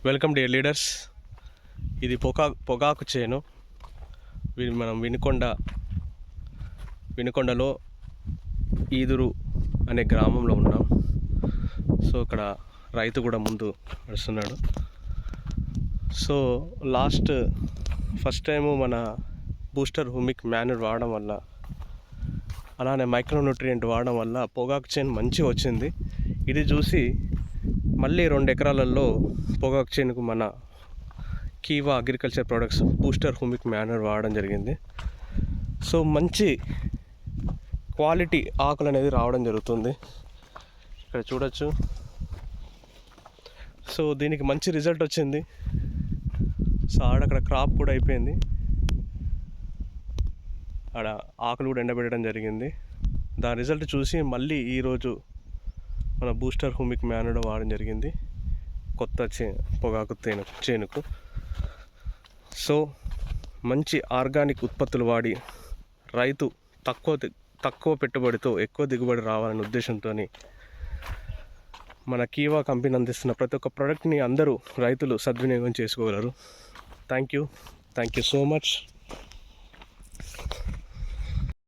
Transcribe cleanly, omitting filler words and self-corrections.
Welcome dear leaders. ఇది పొగాకు చేను. మనం వినుకొండలో ఈదురు అనే గ్రామంలో ఉన్నాం. సో ఇక్కడ రైతు కూడా ముందు నడుస్తున్నాడు. సో ఫస్ట్ టైము మన బూస్టర్ హ్యూమిక్ మ్యాన్యూర్ వాడడం వల్ల, అలానే మైక్రోన్యూట్రియంట్ వాడడం వల్ల పొగాకు చేను మంచిగా వచ్చింది. ఇది చూసి మళ్ళీ 2 ఎకరాలలో పొగాకు చేనుకు మన కీవా agriculture products booster humic manure వాడడం జరిగింది. సో మంచి క్వాలిటీ ఆకులు అనేది రావడం జరుగుతుంది. ఇక్కడ చూడొచ్చు. సో దీనికి మంచి రిజల్ట్ వచ్చింది. సో అక్కడ క్రాప్ కూడా అయిపోయింది. ఆడ ఆకులు కూడా ఎండబెట్టడం జరిగింది. దాని రిజల్ట్ చూసి మళ్ళీ ఈరోజు మన బూస్టర్ హ్యూమిక్ మ్యాన్యూర్ వాడడం జరిగింది కొత్త పొగాకు చేనుకు. సో మంచి ఆర్గానిక్ ఉత్పత్తులు వాడి రైతు తక్కువ పెట్టుబడితో ఎక్కువ దిగుబడి రావాలనే ఉద్దేశంతో మన కీవా కంపెనీ అందిస్తున్న ప్రతి ఒక్క ప్రోడక్ట్ని అందరూ రైతులు సద్వినియోగం చేసుకోగలరు. Thank you so much.